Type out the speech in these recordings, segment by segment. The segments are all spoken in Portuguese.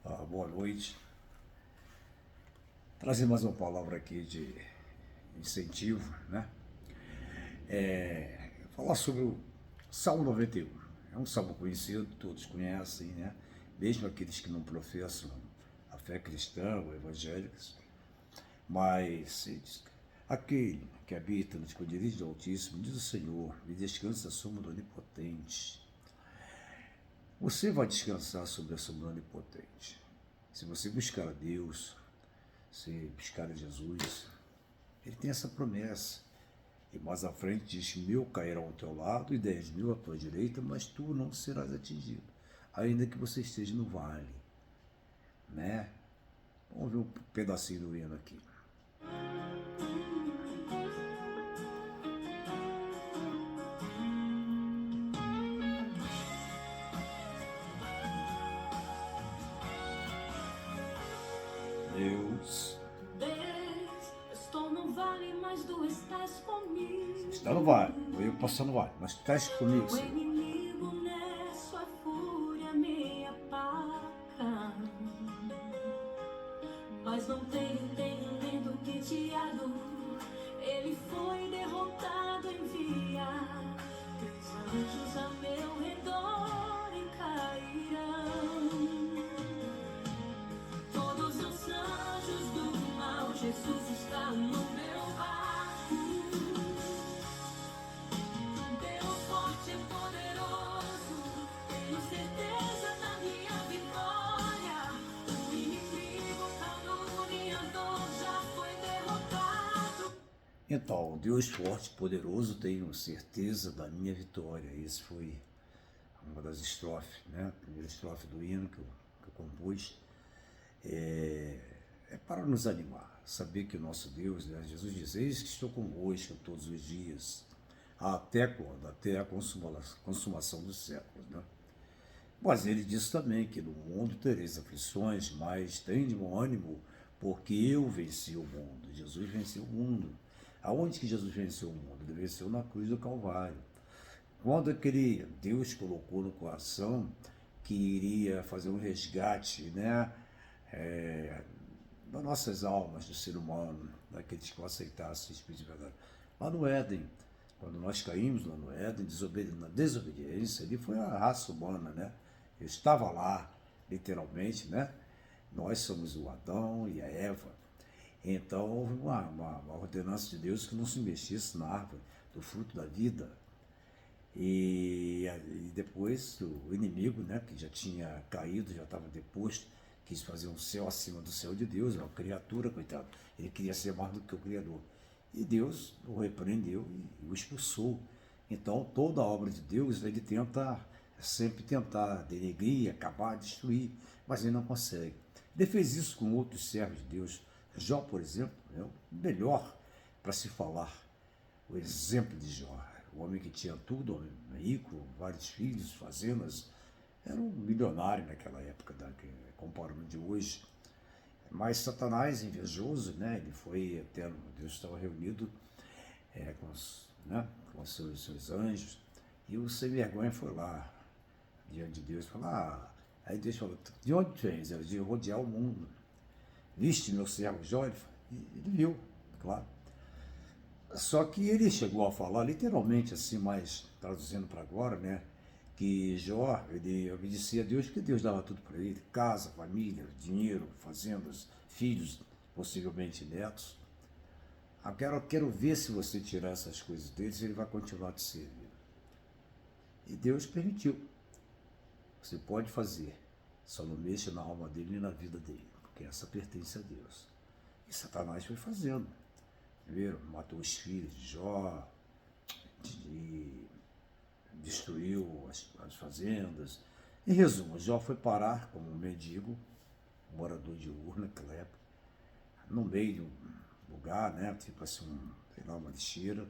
Boa noite. Trazer mais uma palavra aqui de incentivo, né? Falar sobre o Salmo 91. É um salmo conhecido, todos conhecem, né? Mesmo aqueles que não professam a fé cristã ou evangélicas. Mas aquele que habita no esconderijo do Altíssimo, diz o Senhor, e descansa à sombra do Onipotente. Você vai descansar sobre a sombra do Onipotente. Se você buscar a Deus, se buscar a Jesus, ele tem essa promessa. E mais à frente diz: 1.000 cairão ao teu lado e 10.000 à tua direita, mas tu não serás atingido, ainda que você esteja no vale. Né? Vamos ver um pedacinho do hino aqui. Deus. Estou no vale, mas tu estás comigo. Está no vale, eu posso estar no vale, mas tu estás comigo, O Senhor. inimigo nessa fúria me apaga, mas não tenho entendimento que te ado. Ele foi derrotado, envia teus anjos a meu redor e cairão. Todos os anjos do mal, Jesus está no meu barco. Deus forte e poderoso, tenho certeza da minha vitória. O inimigo caluniador já foi derrotado. Então, Deus forte e poderoso, tenho certeza da minha vitória. Esse foi uma das estrofes, né? A primeira estrofe do hino que eu compus. É para nos animar, saber que o nosso Deus, né? Jesus diz: eis que estou convosco todos os dias, até quando? Até a consumação dos séculos, né? Mas ele diz também que no mundo tereis aflições, mas tem de bom ânimo, porque eu venci o mundo. Jesus venceu o mundo. Aonde que Jesus venceu o mundo? Ele venceu na cruz do Calvário. Quando aquele Deus colocou no coração que iria fazer um resgate, né, das nossas almas, do ser humano, daqueles que aceitassem o Espírito de verdade. Lá no Éden, quando nós caímos lá no Éden, na desobediência, ali foi a raça humana, né? Eu estava lá, literalmente, né? Nós somos o Adão e a Eva. Então houve uma ordenança de Deus que não se mexesse na árvore do fruto da vida. E depois o inimigo, né, que já tinha caído, já estava deposto, quis fazer um céu acima do céu de Deus, uma criatura, coitado. Ele queria ser mais do que o Criador. E Deus o repreendeu e o expulsou. Então, toda a obra de Deus, ele tenta, sempre tentar denegrir, acabar, destruir, mas ele não consegue. Ele fez isso com outros servos de Deus. Jó, por exemplo, é o melhor para se falar. O exemplo de Jó. O homem que tinha tudo, homem rico, vários filhos, fazendas, era um milionário naquela época, comparando de hoje. Mas Satanás, invejoso, né, ele foi até, Deus estava reunido com os seus anjos, e o sem vergonha foi lá, diante de Deus, falou: aí Deus falou: de onde tu vens? De rodear o mundo. Viste meu servo Jó? Ele viu, claro. Só que ele chegou a falar, literalmente assim, mas traduzindo para agora, né, que Jó, ele obedecia a Deus porque Deus dava tudo para ele: casa, família, dinheiro, fazendas, filhos, possivelmente netos. Quero ver se você tirar essas coisas dele, se ele vai continuar te servindo. E Deus permitiu. Você pode fazer, só não mexa na alma dele nem na vida dele, porque essa pertence a Deus. E Satanás foi fazendo. Viram? Matou os filhos de Jó, destruiu as fazendas. Em resumo, Jó foi parar como um mendigo, um morador de rua naquela época, no meio de um lugar, né, tipo assim, sei lá, uma lixeira,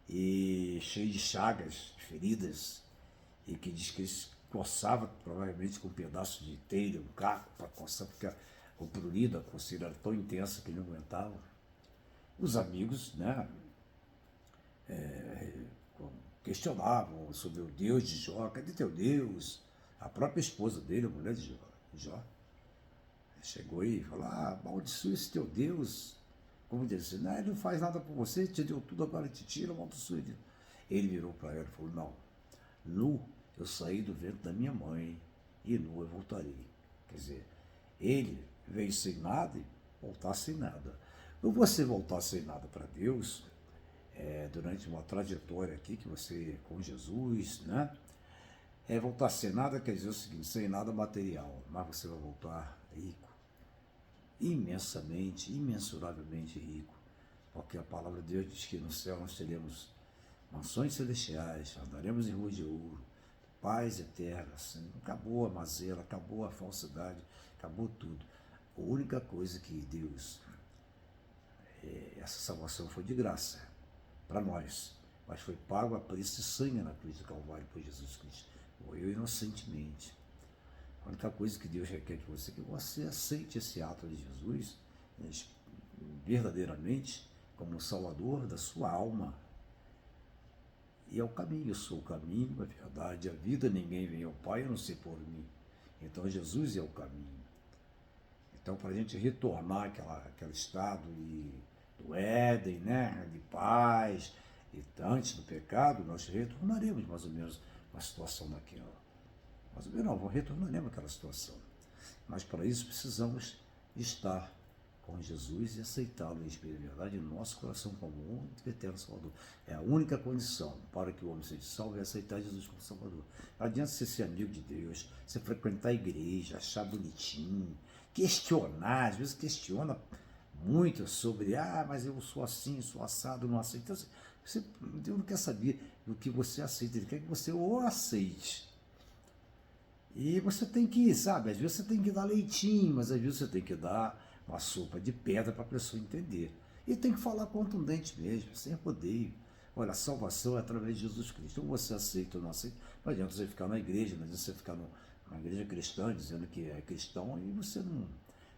e cheio de chagas, feridas, e que diz que ele se coçava provavelmente com um pedaço de telha, um caco, para coçar, porque o prurido, a coceira era tão intensa que ele não aguentava. Os amigos, né, questionavam sobre o Deus de Jó: cadê teu Deus? A própria esposa dele, a mulher de Jó. chegou aí e falou, amaldiçoa esse teu Deus. Como disse, não, ele não faz nada por você, te deu tudo, agora te tira, amaldiçoa ele. Ele virou para ela e falou, não, nu eu saí do ventre da minha mãe e nu eu voltarei. Quer dizer, ele veio sem nada e voltar sem nada. Ou você voltar sem nada para Deus, durante uma trajetória aqui que você com Jesus, né? Voltar sem nada quer dizer o seguinte, sem nada material, mas você vai voltar rico, imensamente, imensuravelmente rico, porque a palavra de Deus diz que no céu nós teremos mansões celestiais, andaremos em ruas de ouro, paz eterna, assim, acabou a mazela, acabou a falsidade, acabou tudo. A única coisa que Deus, essa salvação foi de graça para nós, mas foi pago a preço de sangue na cruz do Calvário por Jesus Cristo. Morreu inocentemente. A única coisa que Deus requer de você é que você aceite esse ato de Jesus, né, verdadeiramente como o Salvador da sua alma. E é o caminho, eu sou o caminho, a verdade, a vida, ninguém vem ao Pai a não ser por mim. Então Jesus é o caminho. Então, para a gente retornar aquele estado do Éden, né, de paz, e antes do pecado, nós retornaremos mais ou menos uma situação daquela. Mais ou menos não, retornaremos àquela situação. Mas para isso precisamos estar com Jesus e aceitá-lo em espírito e verdade em nosso coração como o único e eterno Salvador. É a única condição para que o homem seja salvo é aceitar Jesus como Salvador. Não adianta você ser amigo de Deus, você frequentar a igreja, achar bonitinho, questionar, às vezes questiona muito sobre, mas eu sou assim, sou assado, não aceito. Então, Deus não quer saber do que você aceita, Ele quer que você o aceite. E você tem que, sabe, às vezes você tem que dar leitinho, mas às vezes você tem que dar uma sopa de pedra para a pessoa entender. E tem que falar contundente mesmo, sem rodeio. Olha, a salvação é através de Jesus Cristo. Ou você aceita ou não aceita. Não adianta você ficar na igreja, não adianta você ficar numa igreja cristã dizendo que é cristão e você não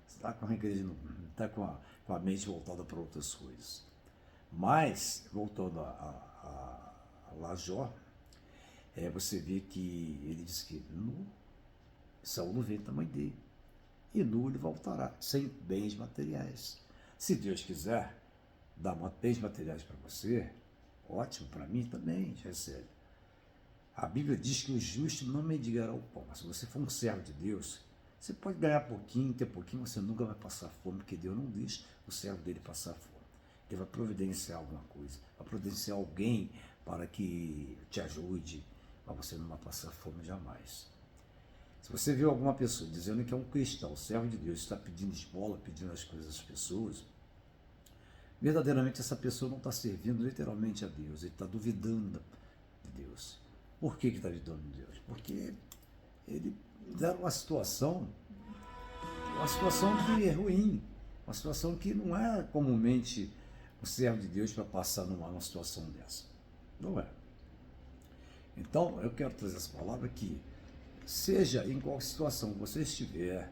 está com a igreja, não está com a mente voltada para outras coisas. Mas, voltando a Lajó, você vê que ele diz que Saul no ventre da mãe dele. E nu ele voltará, sem bens materiais. Se Deus quiser dar bens materiais para você, ótimo, para mim também, recebe. A Bíblia diz que o justo não mendigará o pão. Mas se você for um servo de Deus, você pode ganhar pouquinho, ter pouquinho, você nunca vai passar fome, porque Deus não deixa o servo dele passar fome. Ele vai providenciar alguma coisa, vai providenciar alguém para que te ajude, mas você não vai passar fome jamais. Se você viu alguma pessoa dizendo que é um cristão, servo de Deus, está pedindo esmola, pedindo as coisas às pessoas, verdadeiramente essa pessoa não está servindo literalmente a Deus, ele está duvidando de Deus. Por que está duvidando de Deus? Porque ele deram uma situação que é ruim, uma situação que não é comumente o servo de Deus para passar numa situação dessa. Não é. Então, eu quero trazer essa palavra aqui. Seja em qual situação você estiver,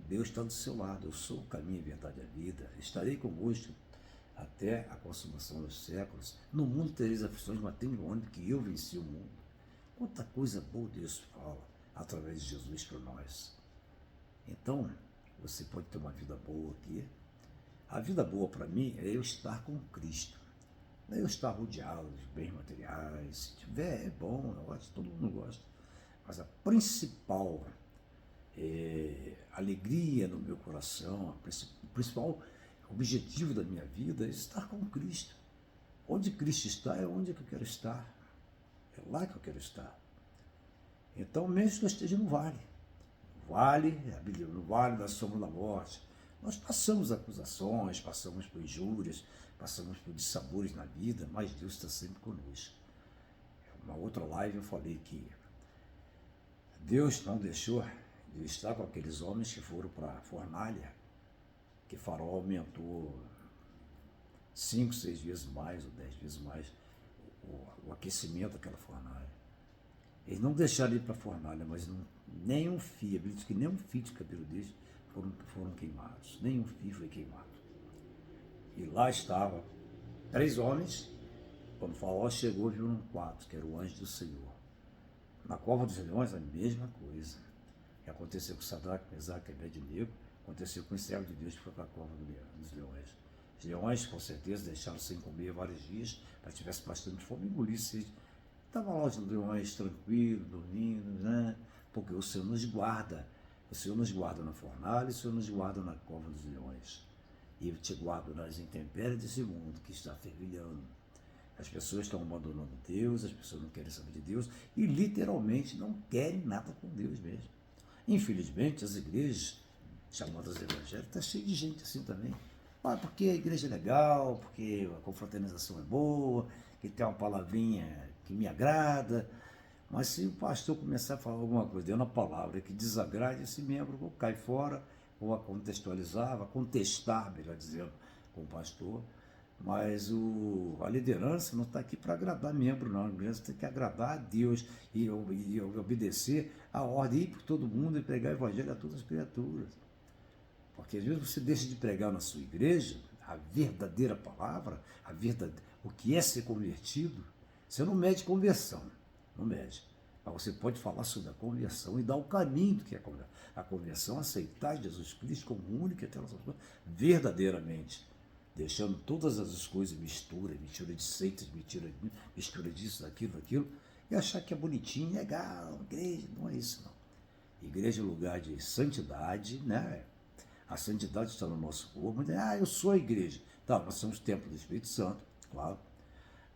Deus está do seu lado. Eu sou o caminho, a verdade e a vida. Estarei convosco até a consumação dos séculos. No mundo tereis aflições, mas tenho ânimo que eu venci o mundo. Quanta coisa boa Deus fala através de Jesus para nós. Então, você pode ter uma vida boa aqui. A vida boa para mim é eu estar com Cristo. Não é eu estar rodeado de bens materiais. Se tiver, é bom, é ótimo, todo mundo gosta. Mas a principal alegria no meu coração, o principal objetivo da minha vida é estar com Cristo. Onde Cristo está é onde eu quero estar. É lá que eu quero estar. Então, mesmo que eu esteja no vale, no vale da sombra da morte, nós passamos acusações, passamos por injúrias, passamos por dissabores na vida, mas Deus está sempre conosco. Uma outra live eu falei que Deus não deixou de estar com aqueles homens que foram para a fornalha, que Faraó aumentou 5, 6 vezes mais, ou 10 vezes mais, o aquecimento daquela fornalha. Eles não deixaram ir para a fornalha, mas nenhum fio, a Bíblia diz que nenhum fio de cabelo deles foram queimados, nenhum fio foi queimado. E lá estavam 3 homens, quando o Faraó chegou, viram 4, que era o anjo do Senhor. Na cova dos leões, a mesma coisa. E aconteceu com Sadraque, Mesaque e Abednego, aconteceu com o servo de Deus que foi para a cova dos leões. Os leões, com certeza, deixaram sem comer vários dias, para que tivesse bastante fome e engolisse. Estava lá os leões tranquilos, dormindo, né? Porque o Senhor nos guarda. O Senhor nos guarda na fornalha, o Senhor nos guarda na cova dos leões. E Ele te guarda nas intempéries desse mundo que está fervilhando. As pessoas estão abandonando Deus, as pessoas não querem saber de Deus e literalmente não querem nada com Deus mesmo. Infelizmente, as igrejas, chamadas evangélicas, está cheio de gente assim também. Ah, porque a igreja é legal, porque a confraternização é boa, que tem uma palavrinha que me agrada. Mas se o pastor começar a falar alguma coisa dentro da palavra que desagrade, esse membro cai fora, ou a contextualizar, a contestar, melhor dizendo, com o pastor. Mas a liderança não está aqui para agradar membro, não. A liderança tem que agradar a Deus e obedecer a ordem, ir por todo mundo e pregar o evangelho a todas as criaturas. Porque às vezes você deixa de pregar na sua igreja a verdadeira palavra, o que é ser convertido. Você não mede conversão, não mede. Mas você pode falar sobre a conversão e dar o caminho do que é a conversão, aceitar Jesus Cristo como único e eterno verdadeiramente. Deixando todas as coisas, mistura de seitas, mistura disso, daquilo, e achar que é bonitinho, legal, igreja, não é isso não. Igreja é lugar de santidade, né? A santidade está no nosso corpo, mas, eu sou a igreja. Tá, nós somos o templo do Espírito Santo, claro,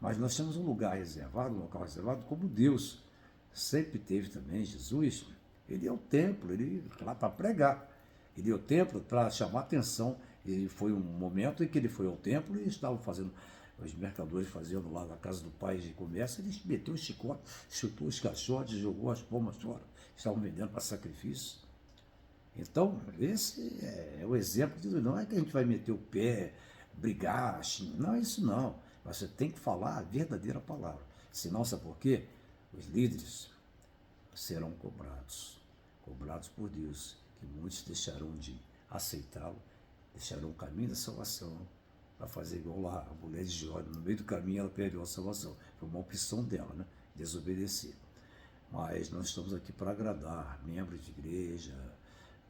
mas nós temos um lugar reservado, um local reservado, como Deus sempre teve também, Jesus, ele é o templo, ele é lá para pregar, ele é o templo para chamar atenção. E foi um momento em que ele foi ao templo e estavam fazendo, os mercadores fazendo lá na casa do pai de comércio, ele meteu o chicote, chutou os caixotes, jogou as pomas fora, estavam vendendo para sacrifício. Então, esse é o exemplo de não é que a gente vai meter o pé, brigar, não é isso não. Mas você tem que falar a verdadeira palavra. Senão, sabe por quê? Os líderes serão cobrados por Deus, que muitos deixarão de aceitá-lo, deixarão o caminho da salvação para fazer igual lá, a mulher de Jó, no meio do caminho ela perdeu a salvação. Foi uma opção dela, né? Desobedecer. Mas nós estamos aqui para agradar membros de igreja,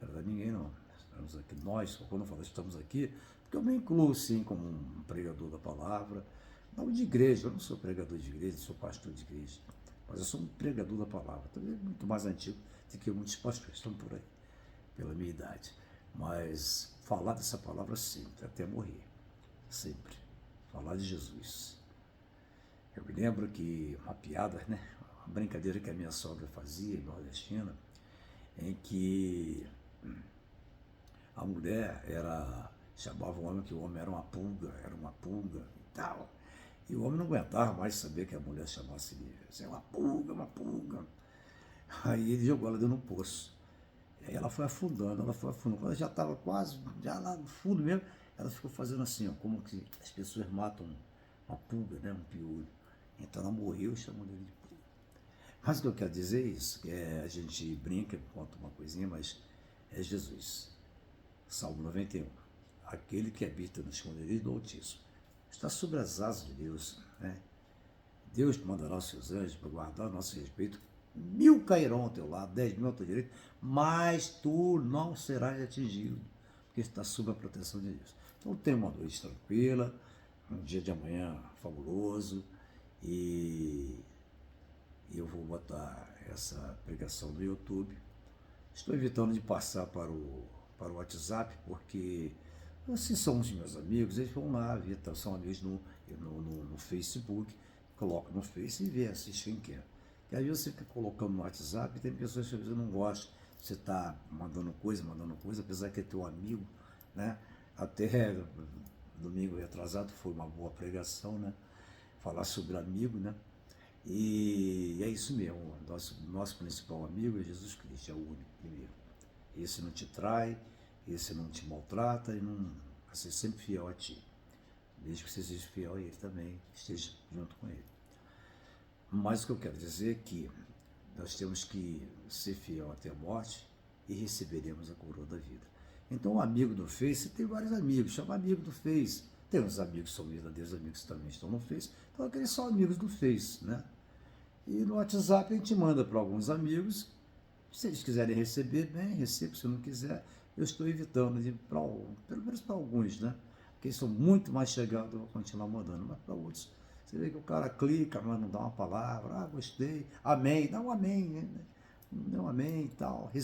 agradar ninguém não. Estamos aqui, quando eu falo estamos aqui, porque eu me incluo sim como um pregador da palavra, não de igreja, eu não sou pregador de igreja, sou pastor de igreja, mas eu sou um pregador da palavra, também muito mais antigo do que muitos pastores estão por aí, pela minha idade. Mas falar dessa palavra sempre, até morrer, sempre. Falar de Jesus. Eu me lembro que uma piada, né? Uma brincadeira que a minha sogra fazia, nordestina, em que a mulher chamava o homem que o homem era uma pulga e tal. E o homem não aguentava mais saber que a mulher chamasse ele, assim, uma pulga. Aí ele jogou ela dentro do poço. Aí ela foi afundando. Quando ela já estava quase, já lá no fundo mesmo, ela ficou fazendo assim, ó, como que as pessoas matam uma pulga, né, um piolho. Então ela morreu chamando ele de pulga. Mas o que eu quero dizer é isso, que a gente brinca, conta uma coisinha, mas é Jesus. Salmo 91. Aquele que habita no esconderijo do Altíssimo está sobre as asas de Deus, né? Deus mandará os seus anjos para guardar o nosso respeito. 1000 cairão ao teu lado, 10.000 ao teu direito, mas tu não serás atingido, porque está sob a proteção de Deus. Então tenha uma noite tranquila, um dia de amanhã fabuloso, e eu vou botar essa pregação no YouTube. Estou evitando de passar para o WhatsApp, porque se são os meus amigos, eles vão lá, são amigos no Facebook, colocam no Face e vê, assiste quem quer. E aí você fica colocando no WhatsApp, e tem pessoas que você não gosta, você está mandando coisa, apesar que é teu amigo, né? Até domingo retrasado foi uma boa pregação, né? Falar sobre amigo, né? E é isso mesmo, nosso principal amigo é Jesus Cristo, é o único, primeiro. Esse não te trai, esse não te maltrata e não vai ser sempre fiel a ti. Desde que você seja fiel a ele também, esteja junto com ele. Mas o que eu quero dizer é que nós temos que ser fiel até a morte e receberemos a coroa da vida. Então, um amigo no Face, tem vários amigos, chama amigo do Face. Tem uns amigos que são verdadeiros amigos que também estão no Face, então aqueles são amigos do Face, né? E no WhatsApp a gente manda para alguns amigos Se eles quiserem receber, bem, recebo. Se não quiser, eu estou evitando, pelo menos para alguns, né? Porque eles são muito mais chegados, eu vou continuar mandando. Mas para outros, você vê que o cara clica, mas não dá uma palavra. Ah, gostei, amém, dá um amém, né? Dá um amém e tal.